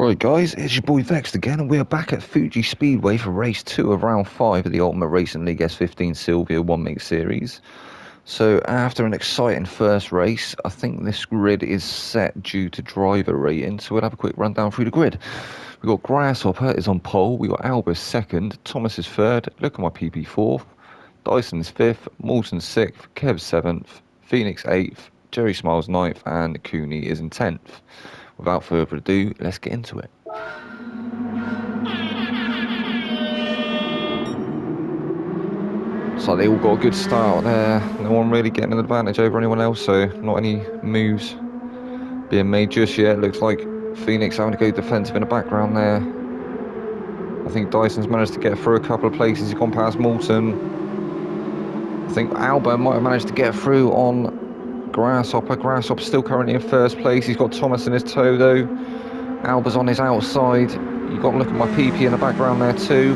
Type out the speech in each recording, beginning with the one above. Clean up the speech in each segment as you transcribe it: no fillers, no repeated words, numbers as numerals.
Right guys, it's your boy Vexed again and we're back at Fuji Speedway for race 2 of round 5 of the Ultimate Racing League S15 Silvia 1 Make Series. So after an exciting first race, I think this grid is set due to driver rating, so we'll have a quick rundown through the grid. We've got Grasshopper is on pole, we've got Albus second, Thomas is third, look at my PP fourth, Dyson is fifth, Moulton sixth, Kev seventh, Phoenix eighth, Jerry Smiles ninth and Cooney is in 10th. Without further ado, let's get into it. So they all got a good start there. No one really getting an advantage over anyone else, so not any moves being made just yet. Looks like Phoenix having to go defensive in the background there. I think Dyson's managed to get through a couple of places. He's gone past Moulton. I think Alba might have managed to get through on Grasshopper. Grasshopper's still currently in first place. He's got Thomas in his toe though. Alba's on his outside. You've got to look at my PP in the background there too.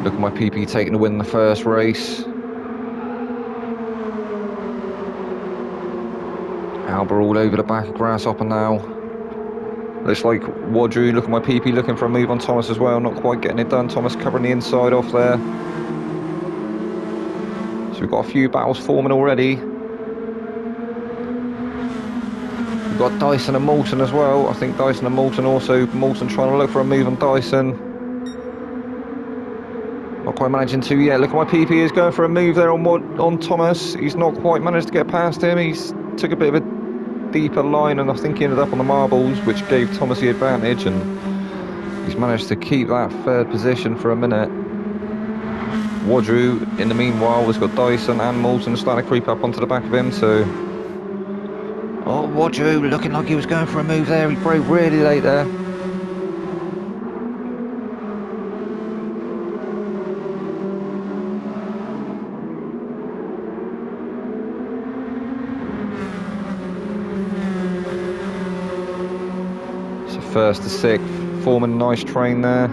Look at my PP taking the win in the first race. Alba all over the back of Grasshopper now. Looks like Wadru, look at my PP, looking for a move on Thomas as well. Not quite getting it done. Thomas covering the inside off there. So we've got a few battles forming already. We've got Dyson and Moulton as well. I think Dyson and Moulton also. Moulton trying to look for a move on Dyson. Not quite managing to yet. Look at my PP, is going for a move there on Thomas. He's not quite managed to get past him. He's took a bit of a deeper line and I think he ended up on the marbles, which gave Thomas the advantage, and he's managed to keep that third position for a minute. Wadru in the meanwhile has got Dyson and Moulton starting to creep up onto the back of him, so Wadru looking like he was going for a move there. He broke really late there. First to sixth, forming a nice train there.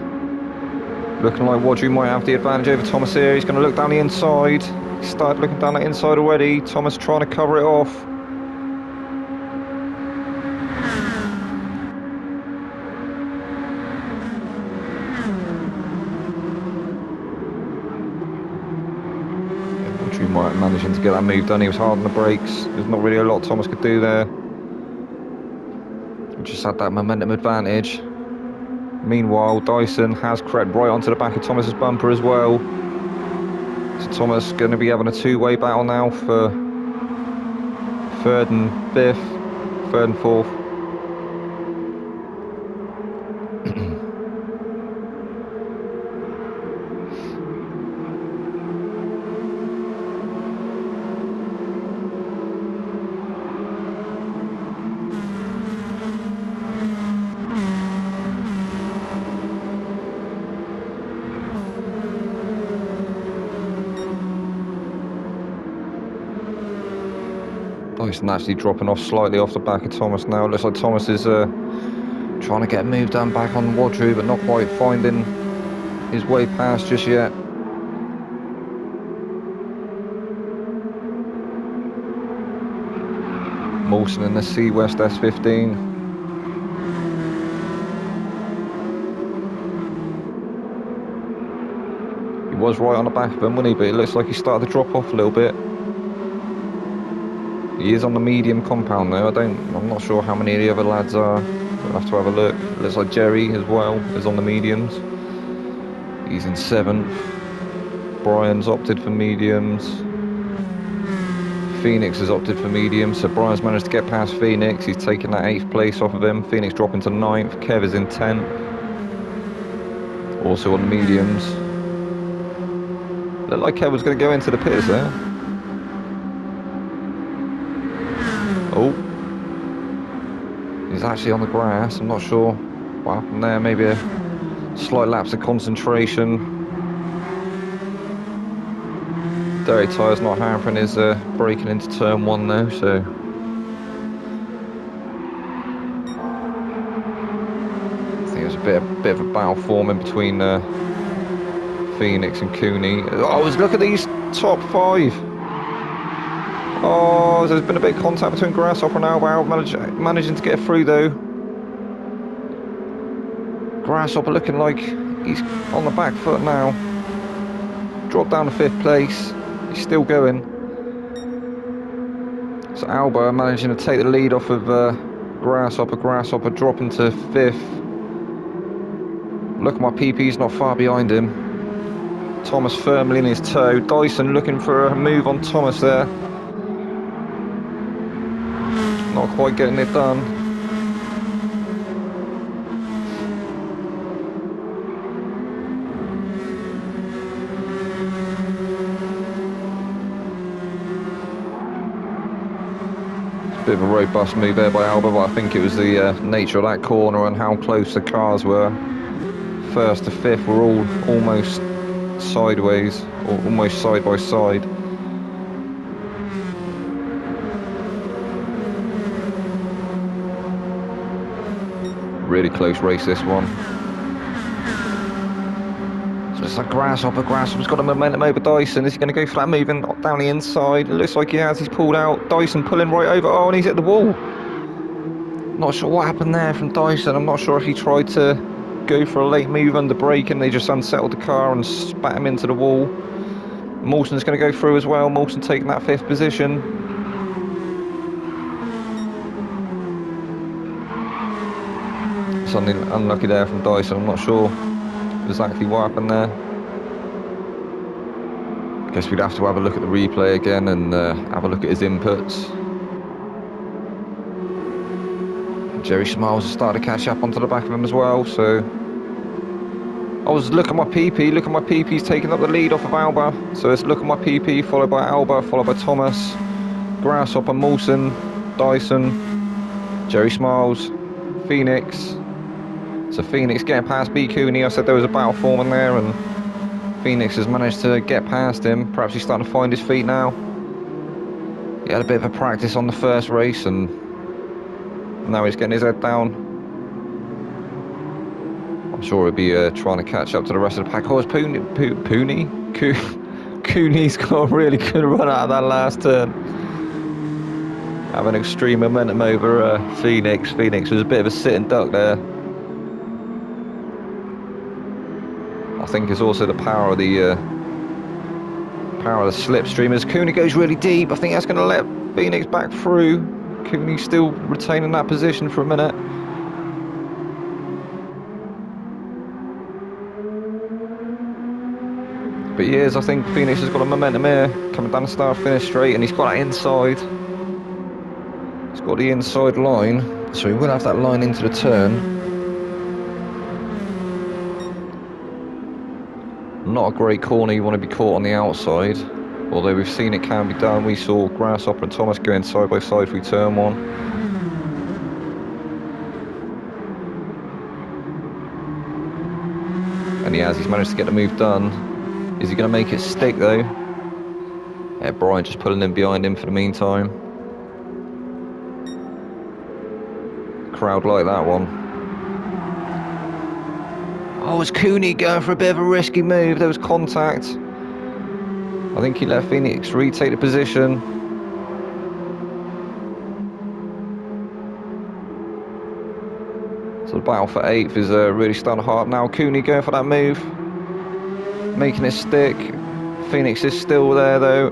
Looking like Wadru might have the advantage over Thomas here. He's going to look down the inside. He started looking down the inside already. Thomas trying to cover it off. Wadru might have managed to get that move done. He was hard on the brakes. There's not really a lot Thomas could do there. Just had that momentum advantage. Meanwhile, Dyson has crept right onto the back of Thomas's bumper as well. So Thomas going to be having a two-way battle now for third and fourth. Dyson actually dropping off slightly off the back of Thomas now. It looks like Thomas is trying to get a move done back on Wadru, but not quite finding his way past just yet. Moulton in the C West S15. He was right on the back of him, wasn't he? But it looks like he started to drop off a little bit. He is on the medium compound though. I'm not sure how many of the other lads are. We'll have to have a look. It looks like Jerry as well is on the mediums. He's in 7th. Brian's opted for mediums. Phoenix has opted for mediums, so Brian's managed to get past Phoenix. He's taken that 8th place off of him. Phoenix dropping to 9th. Kev is in 10th. Also on the mediums. Looked like Kev was going to go into the pits there. Oh, he's actually on the grass. I'm not sure what happened there. Maybe a slight lapse of concentration. Dirty tyres not hampering his braking into turn 1 though, so I think there's a bit of a battle forming between Phoenix and Cooney. Oh, look at these top 5. Oh, there's been a bit of contact between Grasshopper and Alba. Managing to get through though. Grasshopper looking like he's on the back foot now. Dropped down to 5th place. He's still going. So Alba managing to take the lead off of Grasshopper. Grasshopper dropping to 5th. Look at my PP's not far behind him. Thomas firmly in his toe. Dyson looking for a move on Thomas there. Not quite getting it done. Bit of a robust move there by Alba, but I think it was the nature of that corner and how close the cars were. 1st to 5th were all almost sideways, or almost side by side. Really close race, this one. So it's like Grasshopper. Grasshopper's got a momentum over Dyson. Is he going to go for that move and down the inside? It looks like he has. He's pulled out. Dyson pulling right over. Oh, and he's hit the wall. Not sure what happened there from Dyson. I'm not sure if he tried to go for a late move under brake and they just unsettled the car and spat him into the wall. Mawson's going to go through as well. Mawson taking that 5th position. Something unlucky there from Dyson. I'm not sure exactly what happened there. Guess we'd have to have a look at the replay again and have a look at his inputs. Jerry Smiles has started to catch up onto the back of him as well, so I was look at my PP, he's taking up the lead off of Alba. So it's look at my PP, followed by Alba, followed by Thomas, Grasshopper, Mawson, Dyson, Jerry Smiles, Phoenix. So Phoenix getting past B. Cooney. I said there was a battle forming there, and Phoenix has managed to get past him. Perhaps he's starting to find his feet now. He had a bit of a practice on the first race, and now he's getting his head down. I'm sure he'll be trying to catch up to the rest of the pack. Oh, it's Cooney's got a really good run out of that last turn. Having extreme momentum over Phoenix. Phoenix was a bit of a sitting duck there. I think it's also the power of the slipstream. As Cooney goes really deep, I think that's going to let Phoenix back through. Cooney still retaining that position for a minute. But he is, I think Phoenix has got a momentum here, coming down the start finish straight, and he's got that inside. He's got the inside line, so he will have that line into the turn. Not a great corner, you want to be caught on the outside, although we've seen it can be done. We saw Grasshopper and Thomas going side by side through turn 1. And he's managed to get the move done. Is he going to make it stick though? Yeah, Brian just pulling in behind him for the meantime. Crowd like that one. Oh, it's Cooney going for a bit of a risky move. There was contact. I think he let Phoenix retake the position. So the battle for 8th is really starting hard now. Cooney going for that move, making it stick. Phoenix is still there though.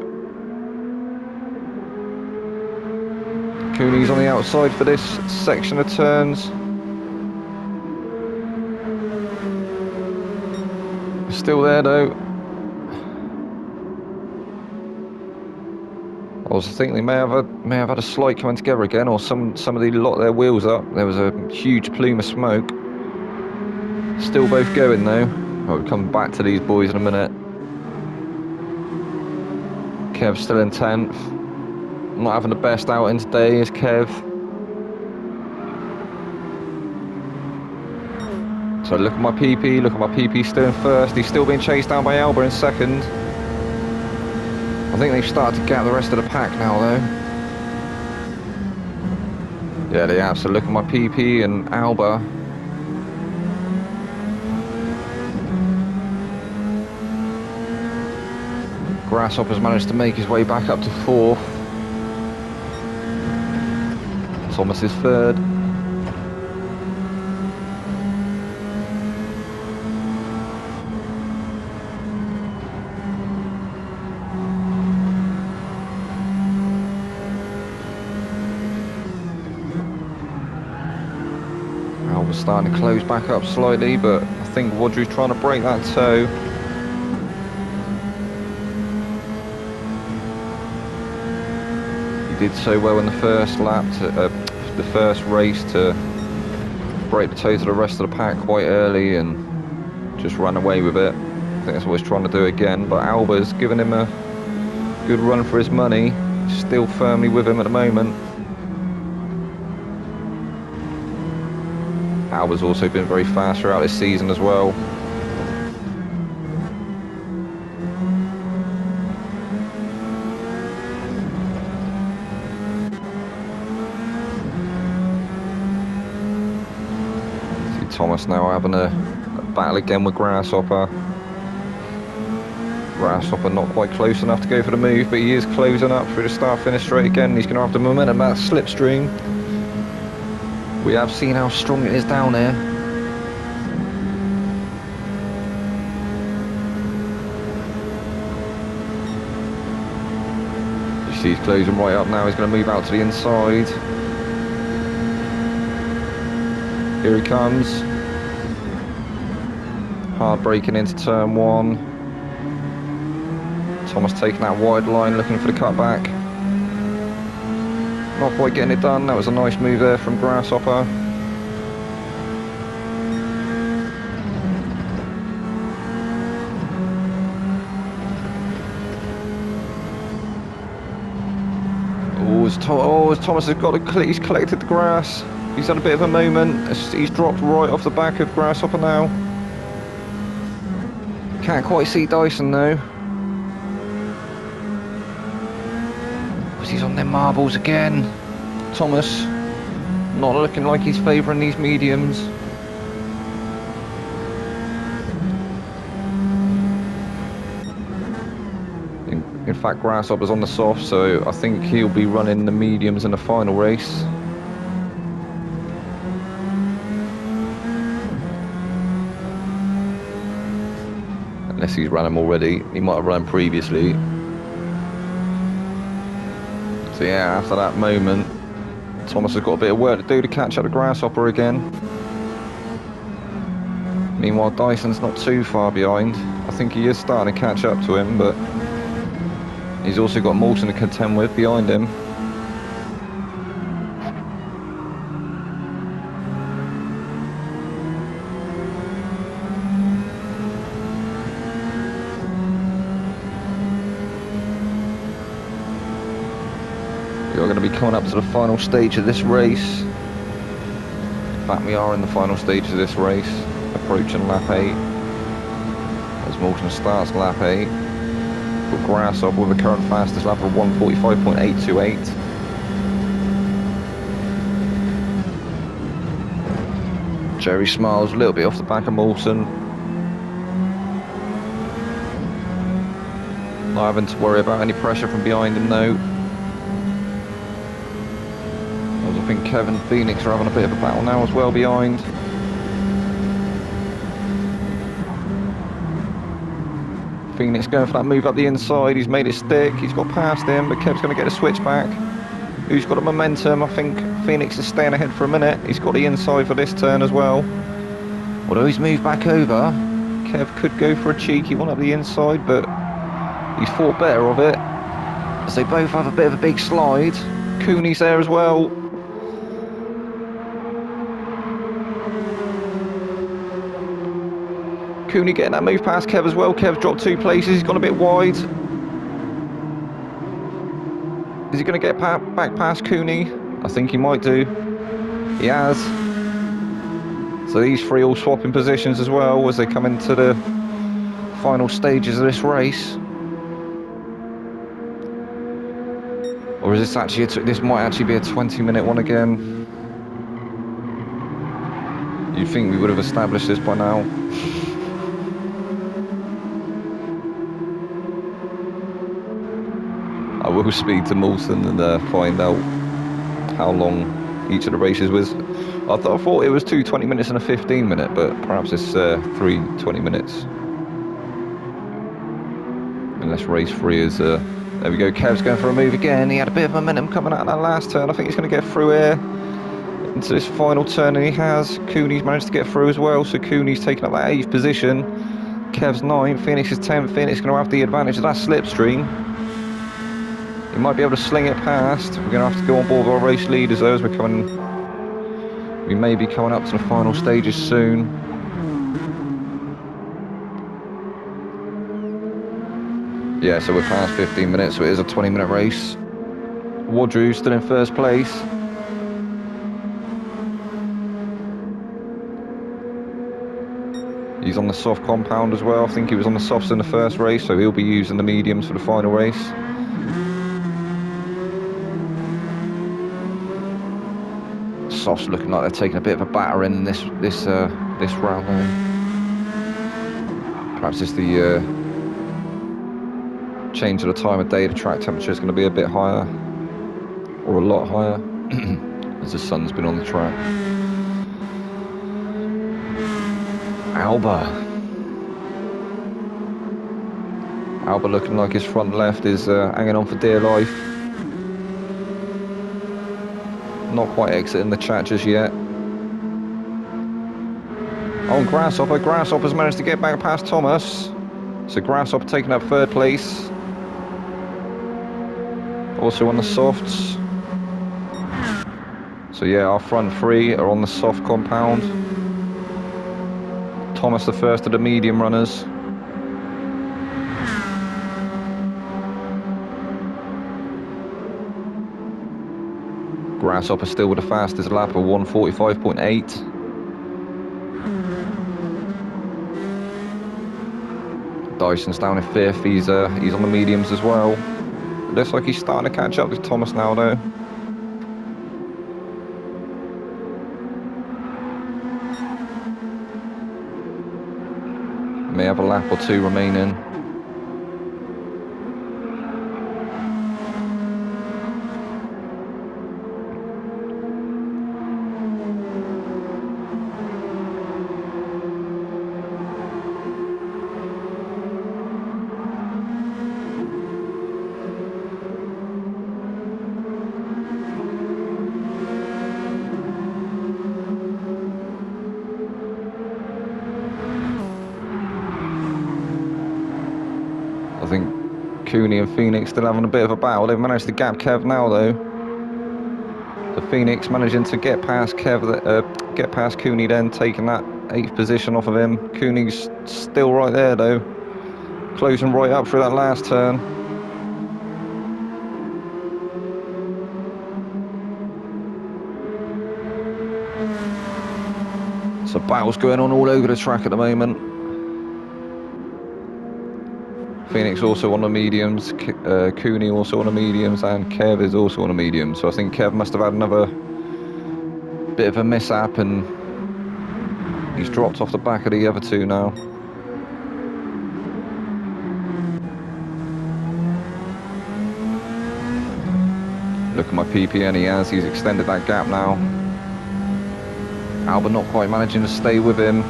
Cooney's on the outside for this section of turns. Still there though. I was thinking they may have had a slight coming together again, or somebody locked their wheels up. There was a huge plume of smoke. Still both going though. I'll come back to these boys in a minute. Kev's still in 10th. Not having the best outing today is Kev. So look at my PP still in 1st. He's still being chased down by Alba in 2nd. I think they've started to gap the rest of the pack now though. Yeah, they have. So look at my PP and Alba. Grasshopper's managed to make his way back up to 4th. Thomas is 3rd. Alba's starting to close back up slightly, but I think Wadru's trying to break that toe. He did so well in the first lap, the first race, to break the toe to the rest of the pack quite early and just run away with it. I think that's what he's trying to do again, but Alba's giving him a good run for his money. Still firmly with him at the moment. Alba's also been very fast throughout this season as well. See Thomas now having a battle again with Grasshopper. Grasshopper not quite close enough to go for the move, but he is closing up through the start-finish straight again. He's going to have the momentum, that slipstream. We have seen how strong it is down here. You see he's closing right up now. He's going to move out to the inside. Here he comes. Hard braking into turn one. Thomas taking that wide line, looking for the cutback. Not quite getting it done. That was a nice move there from Grasshopper. Thomas has got he's collected the grass. He's had a bit of a moment. He's dropped right off the back of Grasshopper now. Can't quite see Dyson though. He's on them marbles again. Thomas not looking like he's favouring these mediums. In fact, Grasshopper's on the soft, so I think he'll be running the mediums in the final race. Unless he's run them already. He might have run previously. So yeah, after that moment, Thomas has got a bit of work to do to catch up to Grasshopper again. Meanwhile, Dyson's not too far behind. I think he is starting to catch up to him, but he's also got Moulton to contend with behind him. We are going to be coming up to the final stage of this race. In fact, we are in the final stage of this race, approaching lap 8. As Moulton starts lap 8. Put Grasshopper with a current fastest lap of 1:45.828. Jerry smiles a little bit off the back of Moulton. Not having to worry about any pressure from behind him though. I think Kevin and Phoenix are having a bit of a battle now as well behind. Phoenix going for that move up the inside. He's made it stick. He's got past him, but Kev's going to get a switch back. Who's got a momentum? I think Phoenix is staying ahead for a minute. He's got the inside for this turn as well. Although he's moved back over, Kev could go for a cheeky one up the inside, but he's thought better of it. As they both have a bit of a big slide. Cooney's there as well. Cooney getting that move past Kev as well. Kev's dropped 2 places. He's gone a bit wide. Is he going to get back past Cooney? I think he might do. He has. So these 3 all swapping positions as well as they come into the final stages of this race. Or is this actually this might actually be a 20-minute one again? You'd think we would have established this by now. I will speak to Moulton and find out how long each of the races was. I thought it was 2 20 minutes and a 15-minute, but perhaps it's 3 20 minutes. Unless race 3 is... there we go, Kev's going for a move again. He had a bit of momentum coming out of that last turn. I think he's going to get through here. into this final turn, and he has. Cooney's managed to get through as well, so Cooney's taken up that 8th position. Kev's 9th, Phoenix is 10th. Phoenix going to have the advantage of that slipstream. He might be able to sling it past. We're going to have to go on board with our race leaders though, as we may be coming up to the final stages soon. Yeah, so we're past 15 minutes, so it is a 20-minute race. Wadru still in first place. He's on the soft compound as well. I think he was on the softs in the first race, so he'll be using the mediums for the final race. Softs looking like they're taking a bit of a battering in this round though. Perhaps it's the change of the time of day. The track temperature is going to be a bit higher, or a lot higher, as the sun's been on the track. Alba looking like his front left is hanging on for dear life. Not quite exiting the chat just yet. Oh, Grasshopper's managed to get back past Thomas. So Grasshopper taking up 3rd place. Also on the softs. So yeah, our front 3 are on the soft compound. Thomas the first of the medium runners. Grasshopper still with the fastest lap of 1:45.8. Dyson's down in 5th. He's on the mediums as well. Looks like he's starting to catch up with Thomas now though. May have a lap or 2 remaining. I think Cooney and Phoenix still having a bit of a battle. They've managed to gap Kev now though. The Phoenix managing to get past get past Cooney, then taking that 8th position off of him. Cooney's still right there though, closing right up through that last turn. So battles going on all over the track at the moment. Phoenix also on the mediums, Cooney also on the mediums, and Kev is also on the mediums. So I think Kev must have had another bit of a mishap, and he's dropped off the back of the other 2 now. Look at my PPN, he's extended that gap now. Alba not quite managing to stay with him.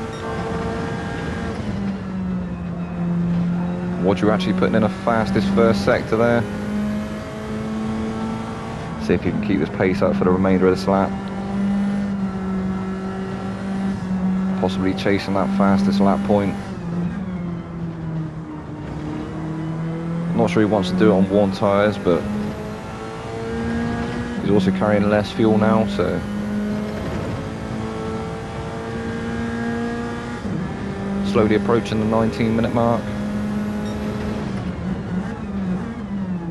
Wadru actually putting in a fastest first sector there. See if he can keep this pace up for the remainder of this lap. Possibly chasing that fastest lap point. Not sure he wants to do it on worn tyres, but he's also carrying less fuel now, so slowly approaching the 19-minute mark.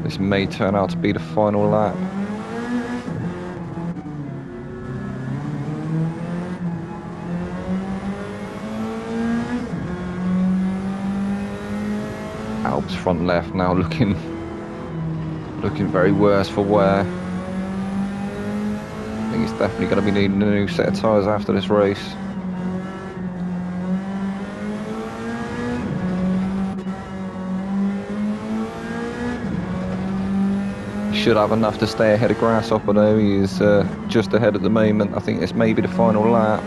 This may turn out to be the final lap. Alp's front left now looking very worse for wear. I think he's definitely going to be needing a new set of tyres after this race. Should have enough to stay ahead of Grasshopper though. He is just ahead at the moment. I think this may be the final lap.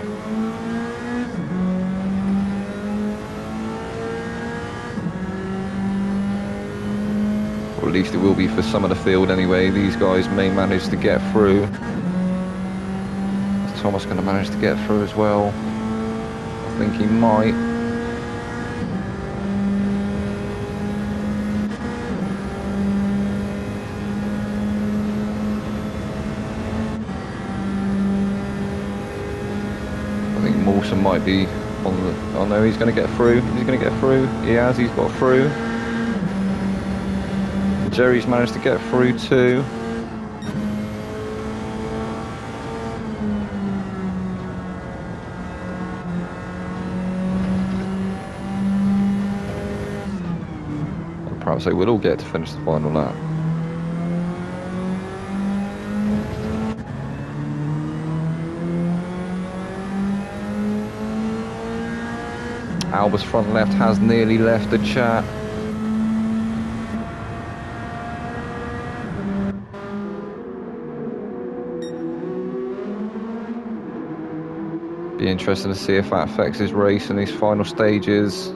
Or at least it will be for some of the field anyway. These guys may manage to get through. As Thomas going to manage to get through as well? I think he might. I think Mawson might be on the... Oh no, he's going to get through. He's going to get through. He has, he's got through. Jerry's managed to get through too. Perhaps they will all get to finish the final lap. Alba's front left has nearly left the chat. Be interesting to see if that affects his race in these final stages.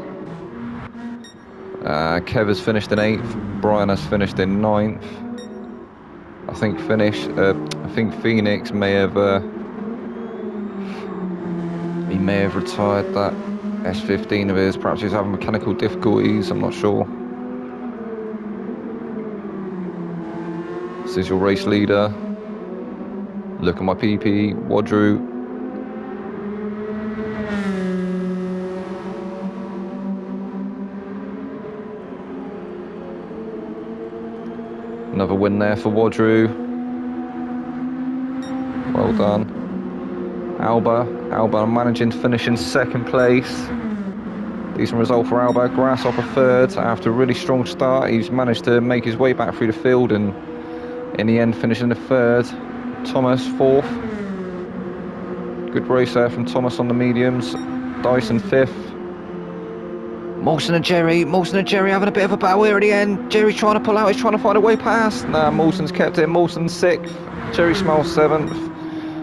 Kev has finished in 8th. Brian has finished in 9th. I think Phoenix may have he may have retired that S15 of his. Perhaps he's having mechanical difficulties. I'm not sure. This is your race leader. Look at my PP, Wadru. Another win there for Wadru. Well done. Alba managing to finish in 2nd place. Decent result for Alba. Grasshopper 3rd. After a really strong start, he's managed to make his way back through the field and in the end finishing the 3rd. Thomas 4th. Good race there from Thomas on the mediums. Dyson 5th. Mawson and Jerry having a bit of a battle here at the end. Jerry's trying to pull out, he's trying to find a way past. Nah, Mawson's kept it. Mawson's 6th. Jerry Smell 7th.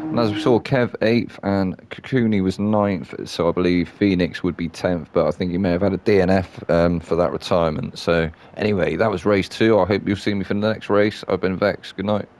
And as we saw, Kev 8th and Kakuni was 9th. So I believe Phoenix would be 10th, but I think he may have had a DNF for that retirement. So anyway, that was race 2. I hope you'll see me for the next race. I've been Vex. Good night.